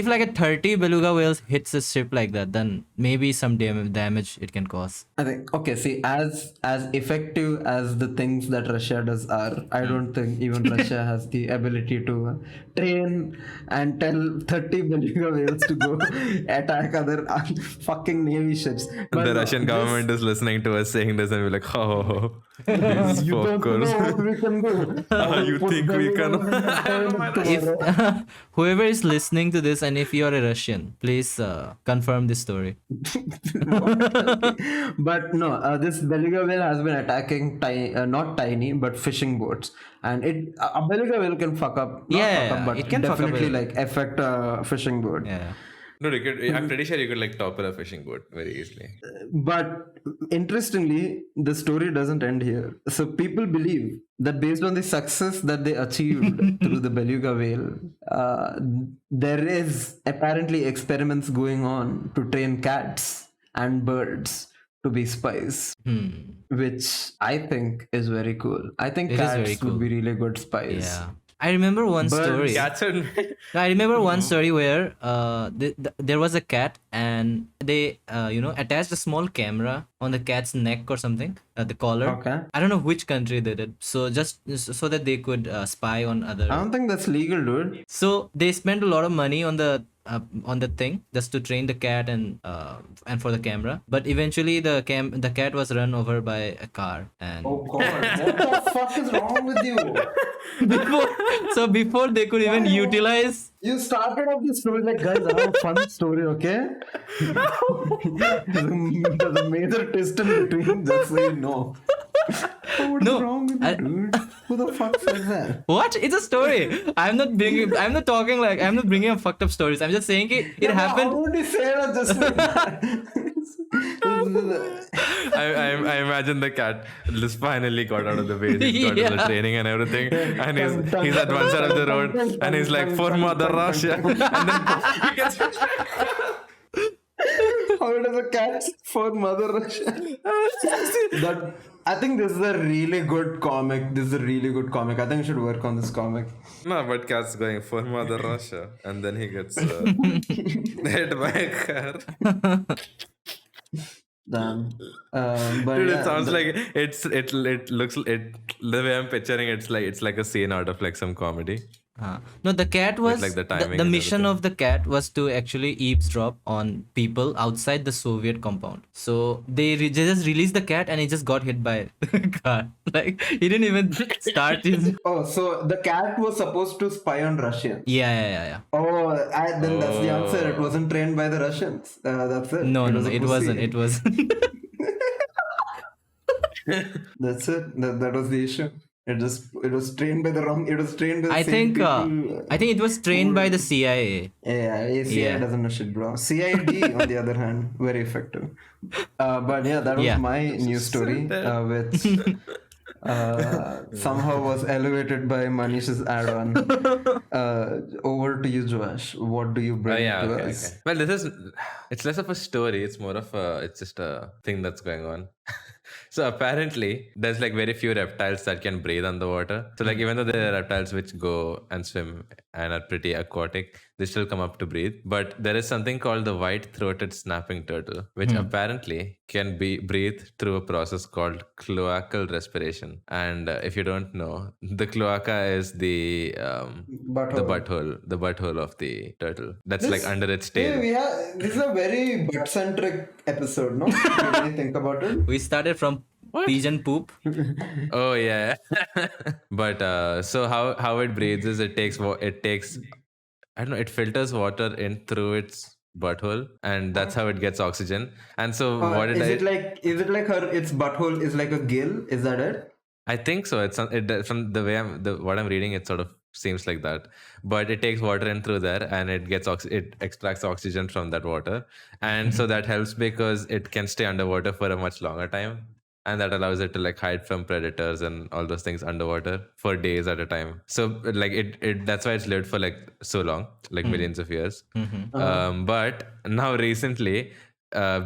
like a 30 beluga whales hits a ship like that, then maybe some damage it can cause. I think okay. See, as effective as the things that Russia does are, I don't think even Russia has the ability to train and tell 30 beluga whales to go attack other fucking navy ships. But The no, Russian government is listening to us saying this and we're like, oh, these you don't fuckers. know what we can do. You Put think we can? If whoever is listening to this, and if you are a Russian, please confirm this story. But no, this beluga whale has been attacking not tiny but fishing boats, and a beluga whale can fuck up. Not Yeah, fuck up, but it can fuck up definitely a- like affect a fishing boat. Yeah. No, I'm pretty sure you could like topple a fishing boat very easily. But interestingly, the story doesn't end here. So people believe that based on the success that they achieved through the beluga whale, there is apparently experiments going on to train cats and birds to be spies, which I think is very cool. I think It is very cats cool. would be really good spies. Yeah. I remember one story. Cats are. I remember one story where there was a cat and they attached a small camera on the cat's neck or something, the collar. Okay. I don't know which country they did. So just so that they could spy on other. I don't think that's legal, dude. So they spent a lot of money on the thing just to train the cat and for the camera. But eventually the cat was run over by a car and Oh god, what the fuck is wrong with you? before they could even utilize. You started off this story like, guys, I have a fun story, okay? There's a major twist in between, just so you know. What is No, wrong with you, dude? Who the fuck said that? What? It's a story. I'm not bringing up fucked up stories. I'm just saying it happened. How would you say that just like that? I imagine the cat just finally got out of the way. He's got the Yeah. training and everything, and he's at one side of the road, and he's like, "For Mother Russia," and then he gets. How does a cat for Mother Russia? I think this is a really good comic. I think we should work on this comic. No, but cat's going for Mother Russia, and then he gets hit by a car. Damn. But Dude, yeah, it sounds like it looks the way I'm picturing it's like a scene out of like some comedy. No, the cat was like the timing the and mission everything. of the cat was to actually eavesdrop on people outside the Soviet compound. So they just released the cat and he just got hit by a car. Like he didn't even start his. Oh, so the cat was supposed to spy on Russians. Yeah. Oh, then that's the answer. It wasn't trained by the Russians. That's it. No, was a it pussy. wasn't. It wasn't. That's it. That was the issue. It was trained by the wrong. It was trained by the I same think it was trained by the CIA. Yeah, CIA doesn't know shit, bro. CID, on the other hand, very effective. But yeah, that was Yeah. my news story, which somehow was elevated by Manish's add-on. Over to you, Joash. What do you bring to us? Okay. Well, it's less of a story. It's more of it's just a thing that's going on. So apparently, there's like very few reptiles that can breathe underwater. So like even though there are reptiles which go and swim and are pretty aquatic, they still come up to breathe. But there is something called the white-throated snapping turtle, which apparently can be breathe through a process called cloacal respiration. And if you don't know, the cloaca is the butthole of the turtle. That's like under its tail. This is a very butt-centric episode, no? When you think about it. We started from pigeon poop. Oh yeah. But so how it breathes is it takes I don't know, it filters water in through its butthole, and that's how it gets oxygen. And so what did is it like its butthole is like a gill? Is that it? I think so. It's from the way what I'm reading, it sort of seems like that. But it takes water in through there, and it extracts oxygen from that water, and so that helps because it can stay underwater for a much longer time, and that allows it to like hide from predators and all those things underwater for days at a time. So like it that's why it's lived for like so long, like millions of years. But now recently.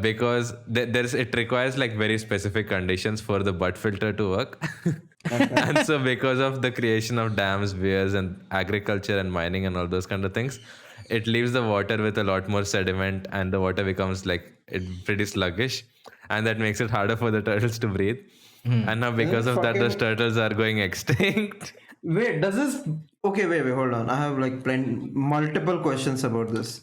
Because it requires like very specific conditions for the butt filter to work. And so because of the creation of dams, weirs, and agriculture and mining and all those kind of things, it leaves the water with a lot more sediment, and the water becomes like pretty sluggish, and that makes it harder for the turtles to breathe. And now because of that, those turtles are going extinct. Wait, okay, wait, hold on. I have like multiple questions about this.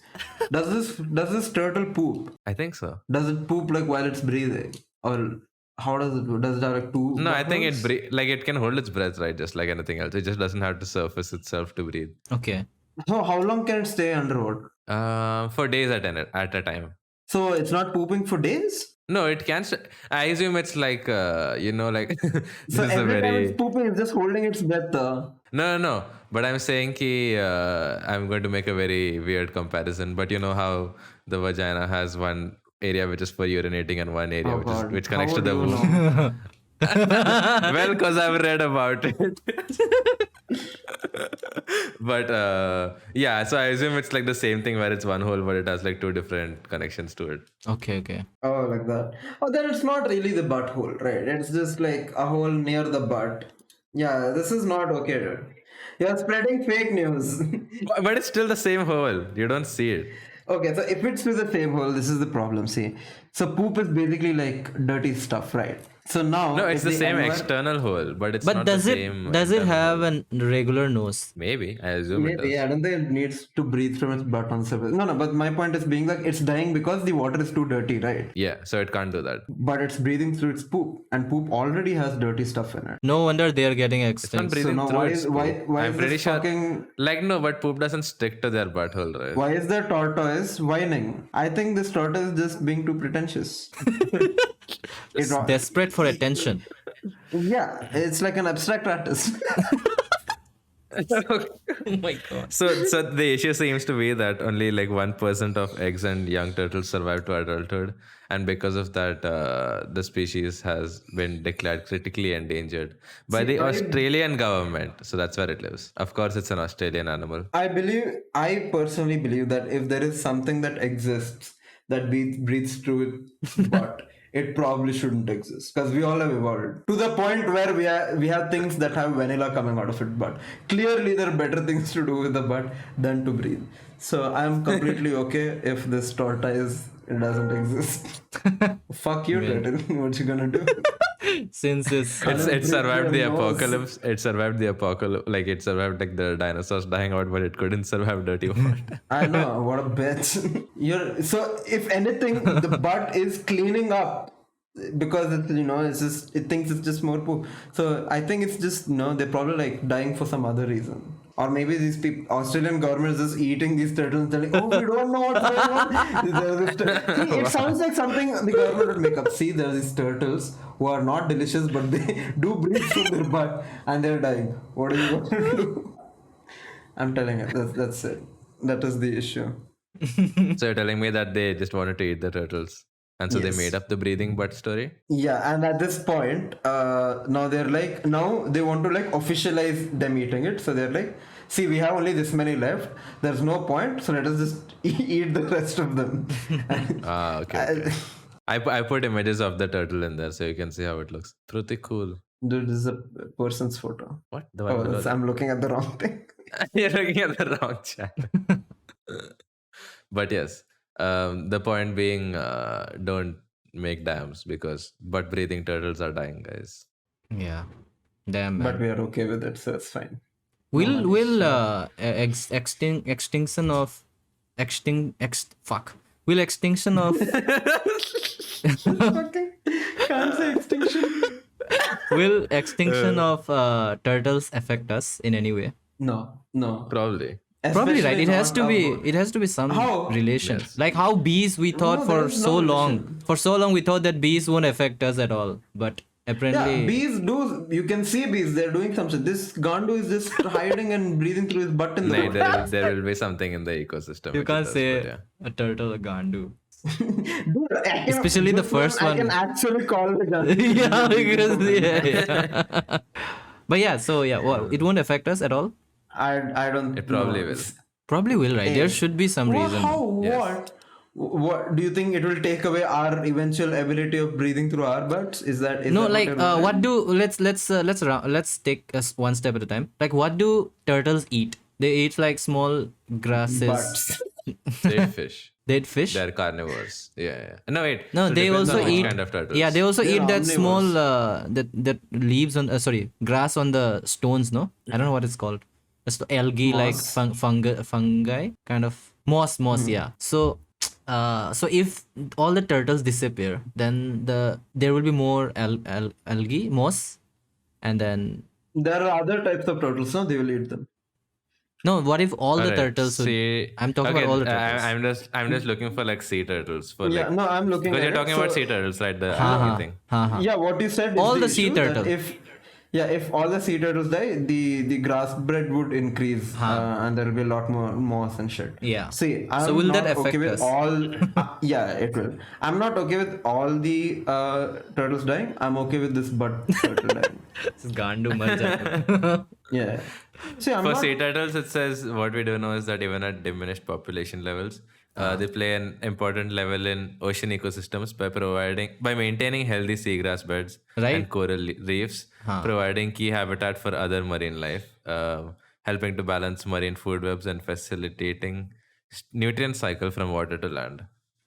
Does this turtle poop? I think so. Does it poop like while it's breathing? Or how does it do? Does it have like two? No, I think buttholes? it can hold its breath, right? Just like anything else. It just doesn't have to surface itself to breathe. Okay. So how long can it stay underwater? For days at a time. So it's not pooping for days? No, it can. I assume it's like, like this So is a every time very. it's pooping, it's just holding its breath. No. But I'm saying I'm going to make a very weird comparison. But you know how the vagina has one area which is for urinating and one area which connects to the womb. Well, because I've read about it. But yeah, so I assume it's like the same thing where it's one hole, but it has like two different connections to it. Okay. Oh, like that. Oh, then it's not really the butthole, right? It's just like a hole near the butt. Yeah, this is not okay, dude. You're spreading fake news. But it's still the same hole. You don't see it. Okay, so if it's through the same hole, this is the problem. See, so poop is basically like dirty stuff, right? So now No, it's if the same envir- external hole, but it's But not does the it same. does it internal have hole. a regular nose? Maybe, I assume it does. Maybe, I don't think it needs to breathe from its butt on surface. No, but my point is being like it's dying because the water is too dirty, right? Yeah, so it can't do that. But it's breathing through its poop, and poop already has dirty stuff in it. No wonder they are getting Not extinct. breathing now through why its is- why- poop. why I'm is pretty this sure. fucking- Like no, but poop doesn't stick to their butthole, right? Why is the tortoise whining? I think this tortoise is just being too pretentious. It's desperate for attention. Yeah, it's like an abstract artist. Oh my god. So the issue seems to be that only like 1% of eggs and young turtles survive to adulthood, and because of that, the species has been declared critically endangered by the Australian government. So that's where it lives. Of course, it's an Australian animal. I personally believe that if there is something that exists that breathes through its butt, it probably shouldn't exist because we all have evolved to the point where we have things that have vanilla coming out of it. But clearly, there are better things to do with the butt than to breathe. So I'm completely okay if this tortoise doesn't exist. Fuck you, turtle. What you gonna do? Since it's It survived the your nose. apocalypse. It survived the apocalypse. Like it survived like the dinosaurs dying out, but it couldn't survive dirty water. I know, what a bitch. So if anything, the butt is cleaning up because it thinks it's just more poop. So I think it's just they're probably like dying for some other reason. Or maybe these people, Australian government is just eating these turtles and telling, oh, we don't know what's going on. See, it sounds like something the government would make up. See, there's these turtles who are not delicious, but they do breathe through their butt and they're dying. What are you going to do? I'm telling you, that's it. That is the issue. So you're telling me that they just wanted to eat the turtles, and so Yes. they made up the breathing butt story. Yeah, and at this point, now they want to like officialize them eating it. So they're like, see, we have only this many left. There's no point, so let us just eat the rest of them. Okay. I put images of the turtle in there so you can see how it looks. Pretty cool. Dude, this is a person's photo. What? The one Oh, below I'm looking at the wrong thing. You're looking at the wrong chat. But yes, the point being, don't make dams because butt breathing turtles are dying, guys. Yeah. Damn, man. But we are okay with it, so it's fine. Will extinction of will extinction of Fucking can't say extinction. will extinction of turtles affect us in any way? No. Probably. Probably, right? Especially It has not to be. about- It has to be some How? relation. Yes. Like how bees, we thought No, for there is so no long. relation. For so long, we thought that bees won't affect us at all. But apparently, Yeah, bees do. You can see bees. They're doing some shit. This Gandu is just hiding and breathing through his butt in the No, water. there will be something in the ecosystem. you which it can't does, say but yeah. a turtle a gandu. Dude, Especially the this first I one. can actually call the Gandu. Yeah, because yeah. But yeah, so yeah, well, it won't affect us at all. I don't. It probably know. will. Probably will, right? There should be some Well, reason. how? Yes. What do you think it will take away our eventual ability of breathing through our butts? Is that No, that like it will what do let's take us one step at a time. Like what do turtles eat? They eat like small grasses. Butts. They eat fish. They eat fish. They're carnivores. Yeah. No, wait. No, So they depends also on which eat. kind of turtles. Yeah, they also They're eat that omnivores. small that leaves on grass on the stones. No, I don't know what it's called. It's the algae like Moss. fungi kind of moss. Yeah. So if all the turtles disappear, then there will be more algae moss, and then There are other types of turtles. No, they will eat them. no. What if all the Alright, turtles? see, I'm talking about all the turtles. I'm just looking for like sea turtles for Yeah, like no, I'm looking. because at you're it, talking so- about sea turtles, right? The Ha, algae ha, thing. ha, ha. Yeah, what you said. Is All the the sea issue that turtle. if all the sea turtles die, the grass bread would increase, and there will be a lot more moss and shit. Yeah. See, I'm So will not that okay affect with us? all. Yeah, it will. I'm not okay with all the turtles dying. I'm okay with this butt turtle dying. This is Gandu mar jayega. Yeah. See, I'm For not. sea turtles, it says what we do know is that even at diminished population levels, they play an important level in ocean ecosystems by maintaining healthy seagrass beds Right. and coral reefs, providing key habitat for other marine life, helping to balance marine food webs and facilitating nutrient cycle from water to land,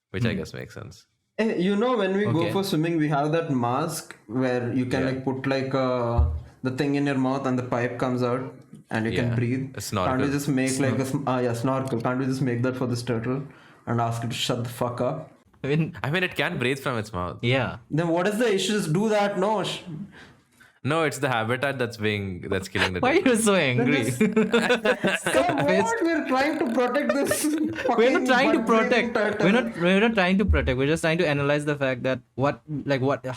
which I guess makes sense. You know, when we go Okay. for swimming, we have that mask where you can like put like the thing in your mouth and the pipe comes out and you Yeah, can breathe. a snorkel. Can't we just make like a snorkel? Can't we just make that for this turtle and ask it to shut the fuck up? I mean, I mean, it can breathe from its mouth. yeah. Then what is the issue? Just do that, no? No, it's the habitat that's killing the Why are turtle. you so angry? Come on, we're trying to protect this. We're not trying to fucking protect. turtle. We're not trying to protect. We're just trying to analyze the fact that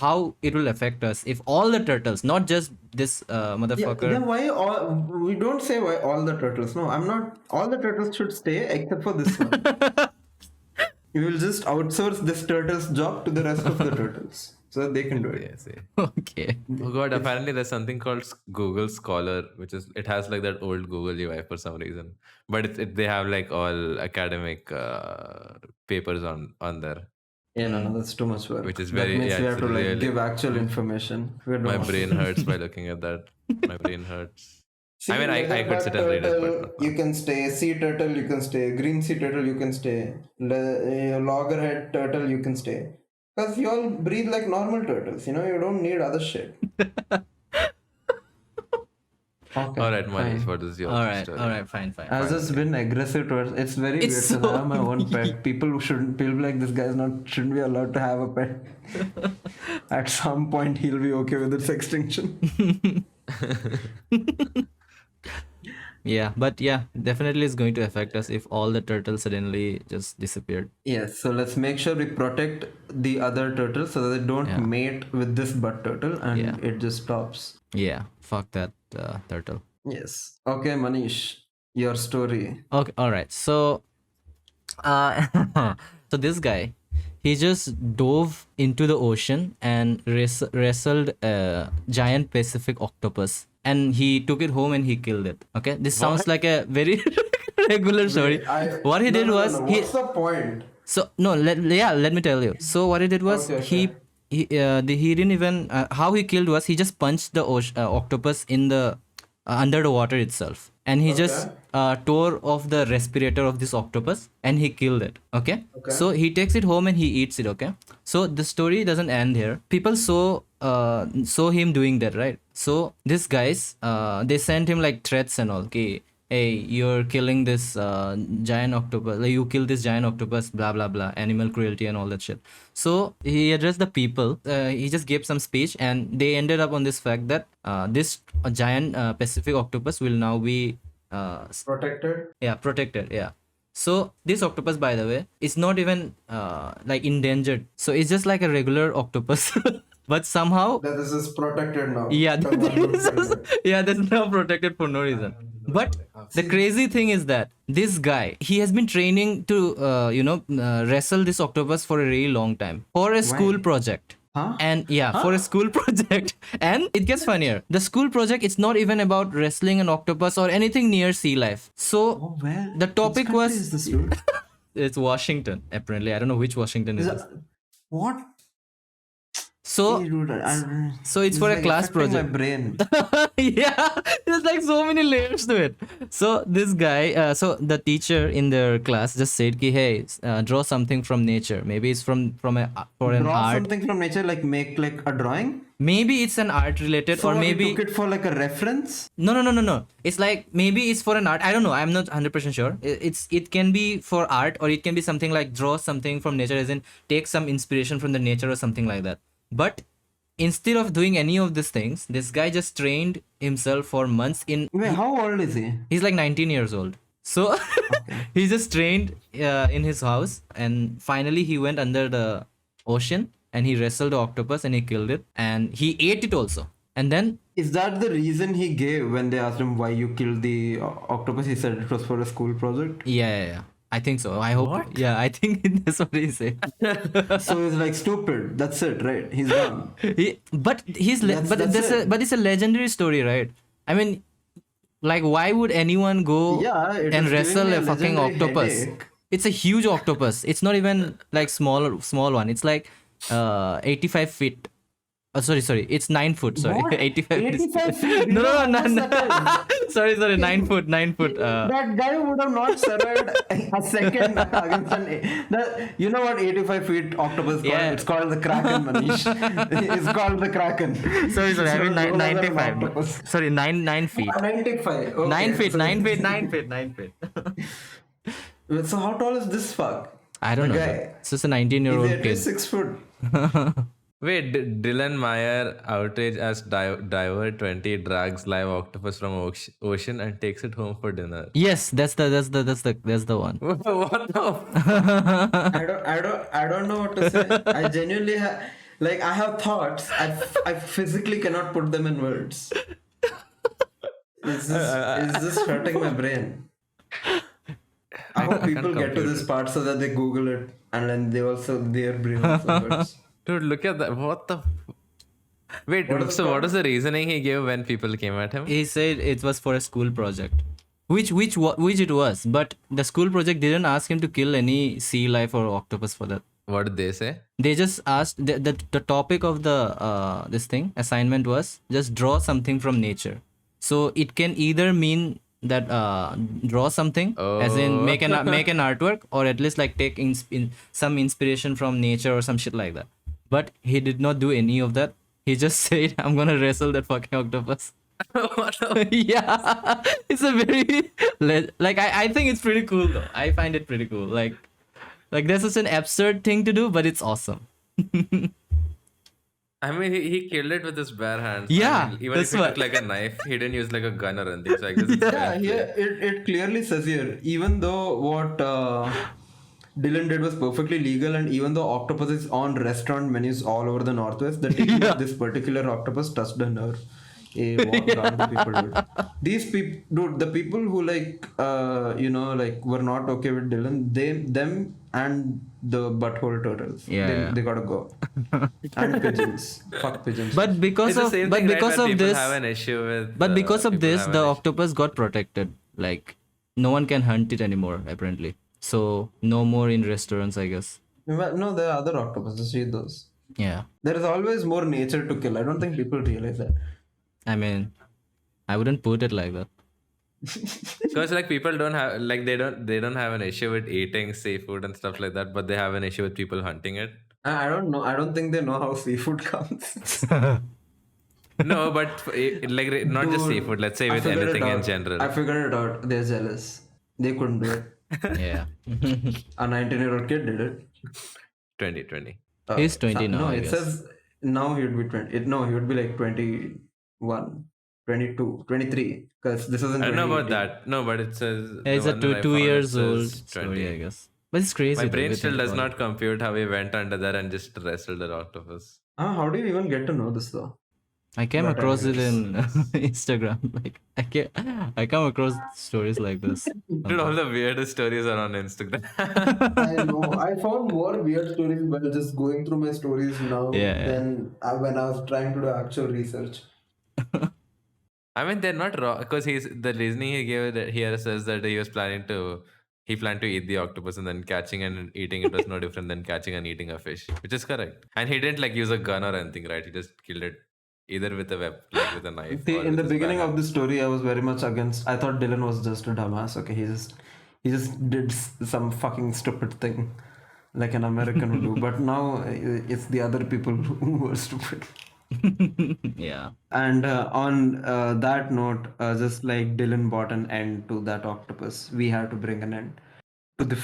how it will affect us if all the turtles, not just this Yeah, motherfucker. then why all? We don't say why all the turtles. No, I'm not. All the turtles should stay except for this one. We will just outsource this turtle's job to the rest of the turtles so that they can do it. Yeah, see. Okay. Oh god, apparently there's something called Google Scholar, which is it has like that old Google UI for some reason, but they have like all academic papers on there. Yeah, no, that's too much work. Which is That very- means yeah, we it's have to like really- give actual information. We don't My want to. brain hurts by looking at that. My brain hurts. See, I mean, I leatherback could sit and read it, turtle, but you can stay. Sea turtle, you can stay. Green sea turtle, you can stay. Loggerhead turtle, you can stay. Because you all breathe like normal turtles. You know, you don't need other shit. Okay. all right, Manish, fine. what is your All right. story? All right. Fine. I've just been aggressive towards. It's very It's weird to so have my own pet. People like this guy's shouldn't be allowed to have a pet. At some point, he'll be okay with its extinction. Yeah, but yeah, definitely it's going to affect us if all the turtles suddenly just disappeared. Yes, so let's make sure we protect the other turtles so that they don't mate with this butt turtle and it just stops. Yeah. Fuck that turtle. Yes. Okay, Manish, your story. Okay, all right. So, so this guy, he just dove into the ocean and wrestled a giant Pacific octopus, and he took it home and he killed it. Okay, this sounds like a very regular story. What he did was he. What's the point? So no, let me tell you. So what he did was he didn't even how he killed was he just punched the octopus in the under the water itself, and he just tore off the respirator of this octopus and he killed it. Okay. So he takes it home and he eats it. Okay. So the story doesn't end here. People saw him doing that, right? So these guys they sent him like threats and all. Okay, hey, you're killing this giant octopus, like you kill this giant octopus, blah blah blah, animal cruelty and all that shit. So he addressed the people, he just gave some speech, and they ended up on this fact that this giant Pacific octopus will now be protected. Yeah. So this octopus, by the way, is not even like endangered, so it's just like a regular octopus. But somehow That this is protected now. yeah, that's now protected for no reason. But the crazy thing is that this guy, he has been training to wrestle this octopus for a really long time for a school project. And for a school project. And it gets funnier. The school project, it's not even about wrestling an octopus or anything near sea life. So the topic was it's Washington, apparently. I don't know which Washington is this. What? So, so it's for a class project. My brain. Yeah, there's like so many layers to it. So this guy, so the teacher in their class just said, "Ki, hey, draw something from nature. Maybe it's from an art. Something from nature, like make like a drawing. Maybe it's an art related, So or maybe you took it for like a reference. No. It's like maybe it's for an art. I don't know. I'm not 100% sure. It can be for art, or it can be something like draw something from nature, as in take some inspiration from the nature or something like that. But instead of doing any of these things, this guy just trained himself for months in. Wait, how old is he? He's like 19 years old. So he just trained in his house, and finally he went under the ocean and he wrestled the octopus and he killed it and he ate it also. And then Is that the reason he gave when they asked him why you killed the octopus? He said it was for a school project. yeah. I think so. I hope. What? Yeah, I think that's what he said. So he's like stupid. That's it, right? He's done. But That's but it's a legendary story, right? I mean, like, why would anyone go Yeah, it and is wrestle giving me a a fucking legendary octopus? headache. It's a huge octopus. It's not even like small one. It's like 85 feet. Oh, sorry. It's 9 foot. Sorry, What? 85. 85 feet? No. That Sorry. 9 foot. 9 foot. guy would have not survived a second against you know what 85 feet octopus is called? Yeah. It's called the Kraken, Manish. It's called the Kraken. Sorry. I mean So, 95. octopus. Sorry, 9 feet. 95. Okay. 9 feet. So- 9 feet. So how tall is this fuck? I don't The know. guy. It's just a 19-year-old He's at kid. least 6 foot. Wait, Dylan Meyer outrage as diver 20 drags live octopus from ocean and takes it home for dinner. Yes, that's the one. What the? I don't know what to say. I genuinely I have thoughts. I physically cannot put them in words. It's just hurting my brain. I hope people get to this part so that they Google it and then their brain also hurts. Dude, look at that. What the? Wait, What is so it what called? was the reasoning he gave when people came at him? He said it was for a school project, which it was, but the school project didn't ask him to kill any sea life or octopus for that. What did they say? They just asked the topic of the this thing assignment was just draw something from nature. So it can either mean that draw something, as in make an artwork, or at least like take some inspiration from nature or some shit like that. But he did not do any of that. He just said, "I'm gonna wrestle that fucking octopus." Yeah, it's a very I think it's pretty cool though. I find it pretty cool. Like that's such an absurd thing to do, but it's awesome. I mean, he killed it with his bare hands. Yeah, I mean, even that's if he what- took like a knife, he didn't use like a gun or anything. So I guess it's Yeah, fair play. it clearly says here, even though what Dylan did was perfectly legal, and even though octopus is on restaurant menus all over the Northwest, the taking of this particular octopus touched a nerve. What wrong the people did. These people, dude, the people who were not okay with Dylan, them and the butthole turtles. They gotta go. And pigeons. Fuck pigeons. But because It's the of same but thing, right, because when of people this, have an issue with. but because of people this, have the an issue. octopus got protected. Like no one can hunt it anymore, apparently. So no more in restaurants, I guess. Well, no, there are other octopuses. Eat those. Yeah. There is always more nature to kill. I don't think people realize that. I mean, I wouldn't put it like that. Because like people don't have like they don't have an issue with eating seafood and stuff like that, but they have an issue with people hunting it. I don't know. I don't think they know how seafood comes. No, but like not just Dude, seafood. Let's say I with figured it anything in out. general. I figured it out. They're jealous. They couldn't do it. Yeah. A 19-year-old kid did it. 2020. He's 20 now, No, I it guess. says now he would be 20. No, he would be like 21, 22, 23. Because this is in I don't know about 2018. that. No, but it says Yeah, he's the a one that I two found, it years says old 20. story, I guess. But it's crazy. My though, brain we still think does about not compute how he went under there and just wrestled the octopus. How do you even get to know this though? I came But across it in anyways. Instagram. Like I come across stories like this. Dude, all the weirdest stories are on Instagram. I know. I found more weird stories while just going through my stories now Yeah. than when I was trying to do actual research. I mean, they're not wrong because the reasoning he gave it here says that he planned to eat the octopus and then catching and eating it was no different than catching and eating a fish, which is correct. And he didn't like use a gun or anything, right? He just killed it either with like with a knife. See, or in with the his beginning bare of the story, I was very much against. I thought Dylan was just a dumbass. Okay, he just did some fucking stupid thing, like an American would do. But now it's the other people who are stupid. Yeah. And on that note, just like Dylan brought an end to that octopus, we had to bring an end to the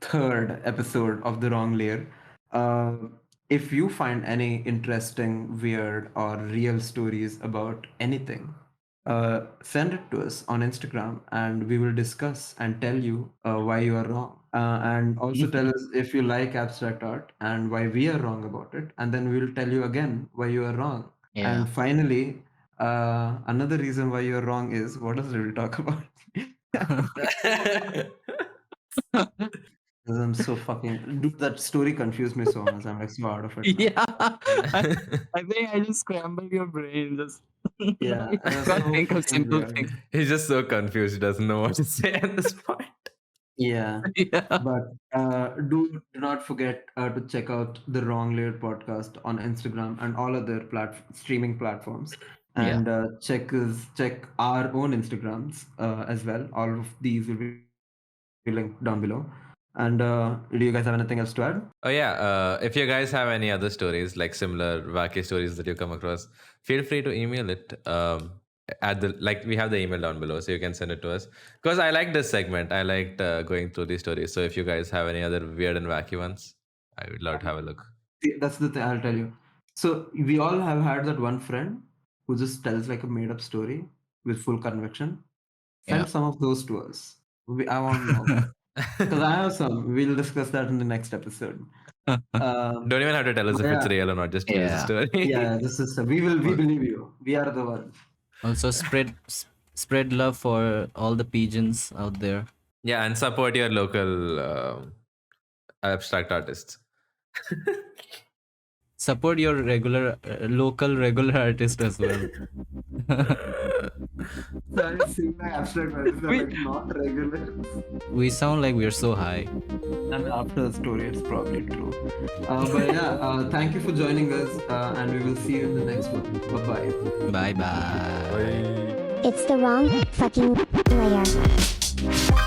third episode of The Wrong Layer. If you find any interesting, weird, or real stories about anything, send it to us on Instagram and we will discuss and tell you why you are wrong. And also tell us if you like abstract art and why we are wrong about it. And then we'll tell you again why you are wrong. Yeah. And finally, another reason why you're wrong is what else did we talk about? Because I'm so fucking dude, that story confused me so much. I'm like so out of it. Now. Yeah. I think I just scrambled your brain. Just Yeah, I it was can't so think of fucking simple weird. things. He's just so confused. He doesn't know what to say at this point. Yeah, Yeah. but do not forget to check out the Wrong Layer podcast on Instagram and all other streaming platforms, Yeah. and check our own Instagrams as well. All of these will be linked down below. And do you guys have anything else to add? Oh yeah, if you guys have any other stories, like similar wacky stories that you come across, feel free to email it. At the we have the email down below, so you can send it to us. Because I like this segment. I liked going through these stories. So if you guys have any other weird and wacky ones, I would love to have a look. See, that's the thing I'll tell you. So we all have had that one friend who just tells like a made-up story with full conviction. Send Yeah. some of those to us. I want to know. Because I have some. We'll discuss that in the next episode. Don't even have to tell us if it's yeah. real or not. Just tell us the Yeah. story. Yeah, this is we believe you. We are the ones. Also spread love for all the pigeons out there. Yeah, and support your local abstract artists. Support your local regular artist as well. So I see my abstract artists are like not regular. We sound like we're so high. And after the story, it's probably true. But yeah, thank you for joining us, and we will see you in the next one. Bye-bye. Bye bye. It's the wrong fucking layer.